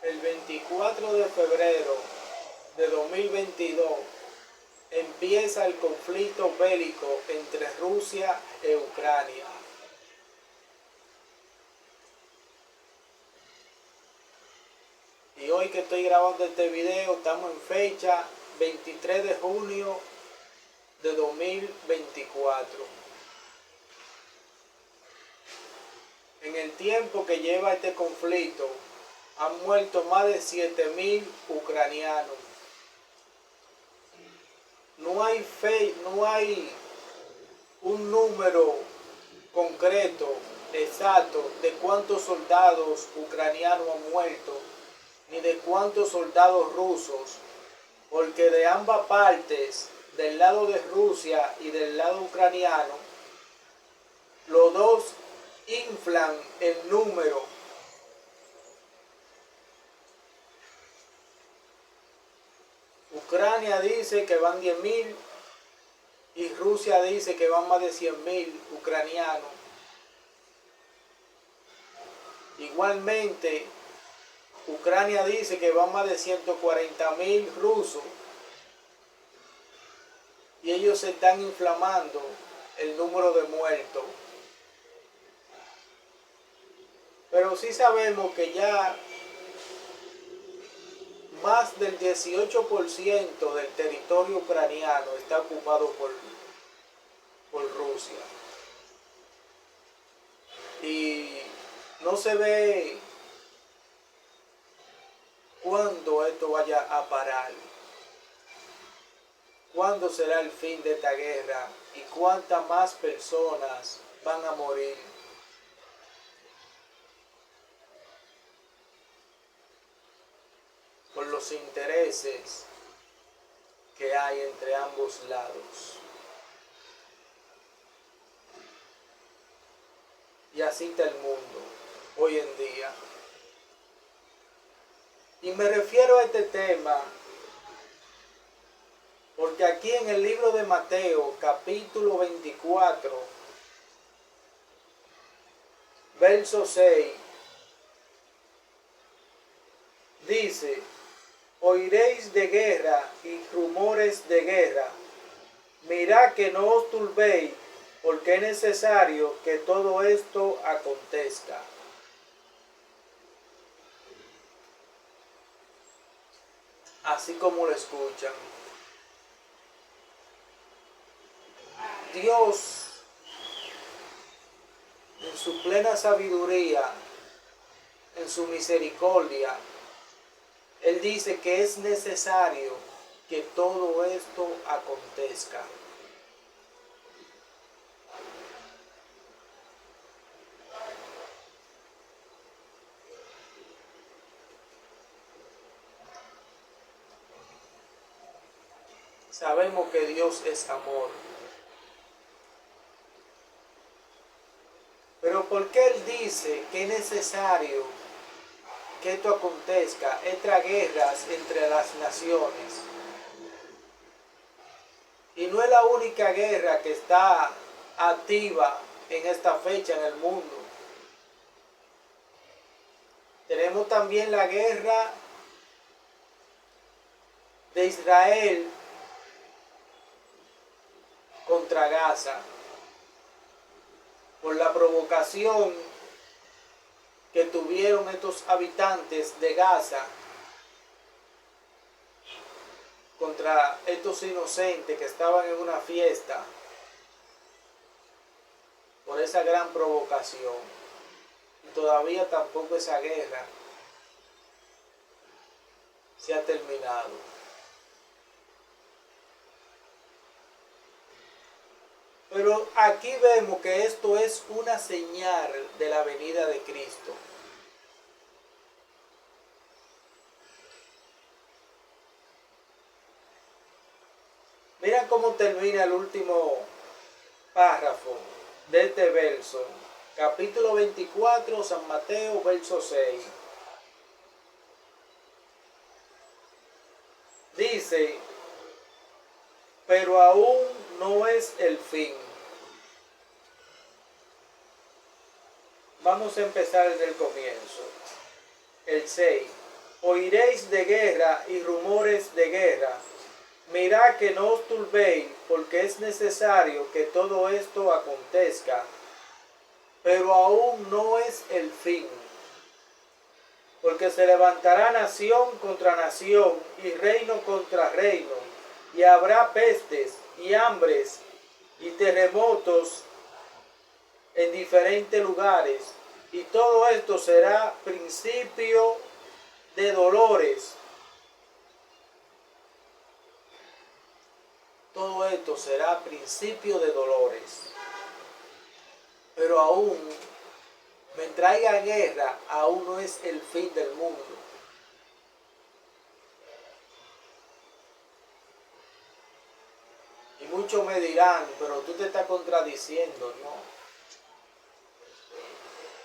El 24 de febrero de 2022 empieza el conflicto bélico entre Rusia e Ucrania. Y hoy que estoy grabando este video, estamos en fecha 23 de junio de 2024. En el tiempo que lleva este conflicto, han muerto más de 7.000 ucranianos. No hay un número concreto, exacto, de cuántos soldados ucranianos han muerto, ni de cuántos soldados rusos, porque de ambas partes, del lado de Rusia y del lado ucraniano, los dos inflan el número. Ucrania dice que van 10.000 y Rusia dice que van más de 100.000 ucranianos. Igualmente, Ucrania dice que van más de 140.000 rusos y ellos se están inflamando el número de muertos. Pero sí sabemos que ya más del 18% del territorio ucraniano está ocupado por Rusia. Y no se ve cuándo esto vaya a parar. ¿Cuándo será el fin de esta guerra? ¿Y cuántas más personas van a morir? Por los intereses que hay entre ambos lados. Y así está el mundo hoy en día. Y me refiero a este tema porque aquí en el libro de Mateo, capítulo 24, verso 6, dice: oiréis de guerra y rumores de guerra. Mirad que no os turbéis, porque es necesario que todo esto acontezca. Así como lo escuchan. Dios, en su plena sabiduría, en su misericordia, Él dice que es necesario que todo esto acontezca. Sabemos que Dios es amor. Pero ¿por qué Él dice que es necesario que esto acontezca, estas guerras entre las naciones? Y no es la única guerra que está activa en esta fecha en el mundo. Tenemos también la guerra de Israel contra Gaza, por la provocación que tuvieron estos habitantes de Gaza contra estos inocentes que estaban en una fiesta, por esa gran provocación. Y todavía tampoco esa guerra se ha terminado. Pero aquí vemos que esto es una señal de la venida de Cristo. Mira cómo termina el último párrafo de este verso. Capítulo 24, San Mateo, verso 6. Dice: pero aún no es el fin. Vamos a empezar desde el comienzo. El 6. oiréis de guerra y rumores de guerra. Mirad que no os turbéis, porque es necesario que todo esto acontezca, pero aún no es el fin. Porque se levantará nación contra nación y reino contra reino, y habrá pestes y hambres y terremotos en diferentes lugares, y todo esto será principio de dolores. Todo esto será principio de dolores. Pero aún, mientras haya guerra, aún no es el fin del mundo. Y muchos me dirán, pero tú te estás contradiciendo, ¿no?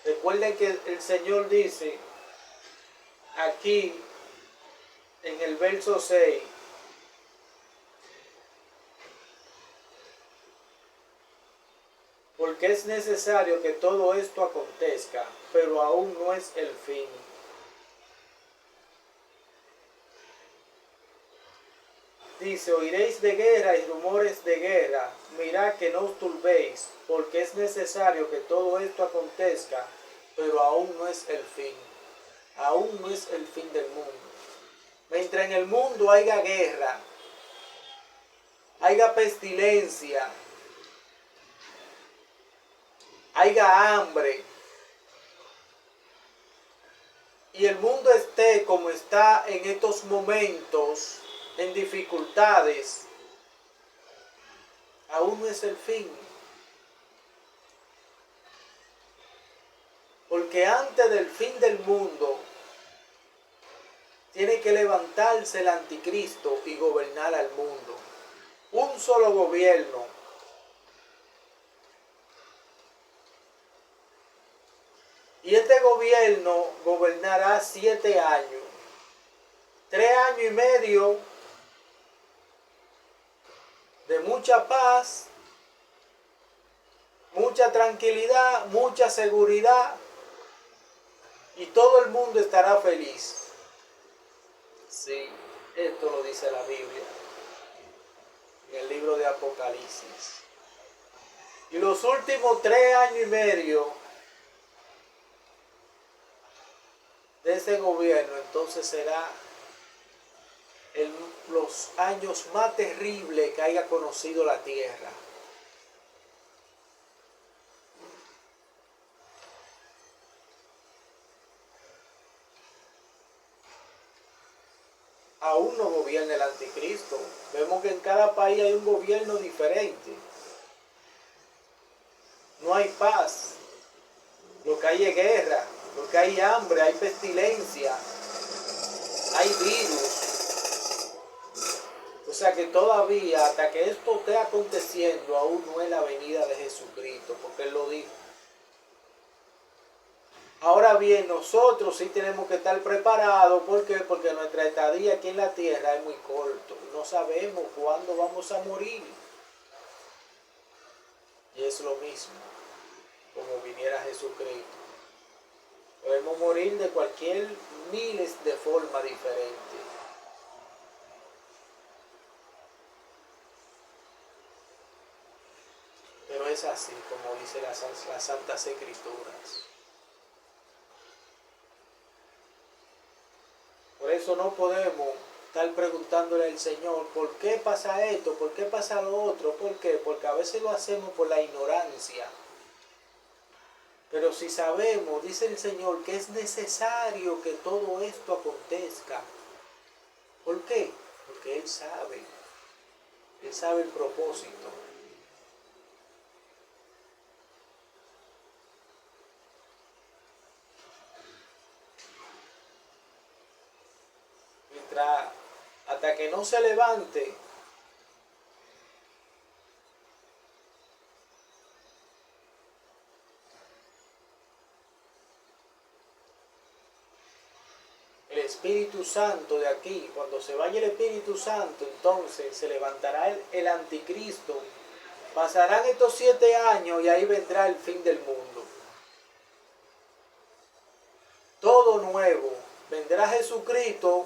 Recuerden que el Señor dice aquí en el verso 6, porque es necesario que todo esto acontezca, pero aún no es el fin. Dice, oiréis de guerra y rumores de guerra, mirad que no os turbéis, porque es necesario que todo esto acontezca, pero aún no es el fin. Aún no es el fin del mundo. Mientras en el mundo haya guerra, haya pestilencia, haya hambre, y el mundo esté como está en estos momentos, en dificultades, aún no es el fin. Porque antes del fin del mundo, tiene que levantarse el anticristo y gobernar al mundo. Un solo gobierno. Y este gobierno gobernará 7 años. 3 años y medio de mucha paz, mucha tranquilidad, mucha seguridad, y todo el mundo estará feliz. Sí, esto lo dice la Biblia en el libro de Apocalipsis. Y los últimos 3 años y medio de ese gobierno, entonces será los años más terribles que haya conocido la tierra. Aún no gobierna el anticristo. Vemos que en cada país hay un gobierno diferente. No hay paz. Lo que hay es guerra. Lo que hay hambre, hay pestilencia, hay virus. O sea que todavía, hasta que esto esté aconteciendo, aún no es la venida de Jesucristo, porque Él lo dijo. Ahora bien, nosotros sí tenemos que estar preparados. ¿Por qué? Porque nuestra estadía aquí en la tierra es muy corto. No sabemos cuándo vamos a morir. Y es lo mismo, como viniera Jesucristo. Podemos morir de cualquier miles de formas diferentes. Pero es así como dice las Santas Escrituras. Por eso no podemos estar preguntándole al Señor, ¿por qué pasa esto? ¿Por qué pasa lo otro? ¿Por qué? Porque a veces lo hacemos por la ignorancia. Pero si sabemos, dice el Señor, que es necesario que todo esto acontezca. ¿Por qué? Porque Él sabe el propósito. Hasta que no se levante el Espíritu Santo de aquí, cuando se vaya el Espíritu Santo, entonces se levantará el anticristo. Pasarán estos 7 años y ahí vendrá el fin del mundo. Todo nuevo, vendrá Jesucristo,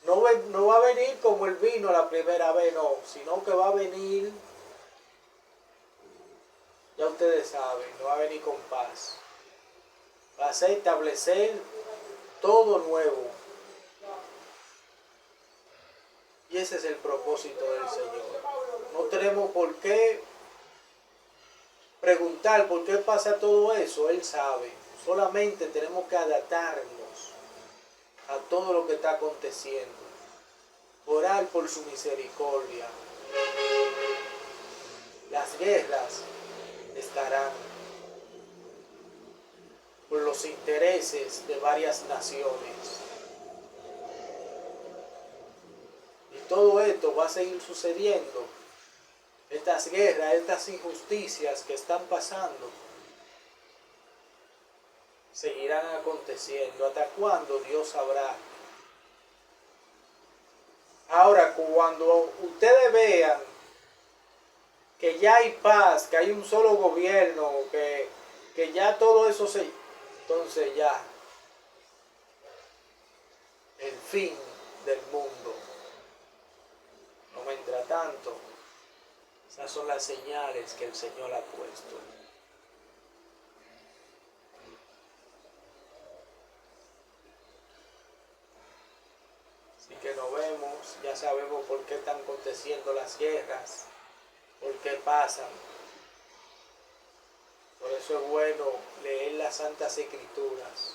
no va a venir como Él vino la primera vez, no, sino que va a venir, ya ustedes saben, no va a venir con paz. Va a establecer todo nuevo. Y ese es el propósito del Señor. No tenemos por qué preguntar por qué pasa todo eso, Él sabe. Solamente tenemos que adaptarnos a todo lo que está aconteciendo. Orar por su misericordia. Las guerras estarán por los intereses de varias naciones. Y todo esto va a seguir sucediendo. Estas guerras, estas injusticias que están pasando, seguirán aconteciendo. ¿Hasta cuándo? Dios sabrá. Ahora, cuando ustedes vean que ya hay paz, que hay un solo gobierno, que ya todo eso se... Entonces ya, el fin del mundo. No mientras tanto, esas son las señales que el Señor ha puesto. Así que nos vemos, ya sabemos por qué están aconteciendo las guerras, por qué pasan. Por eso es bueno leer las Santas Escrituras.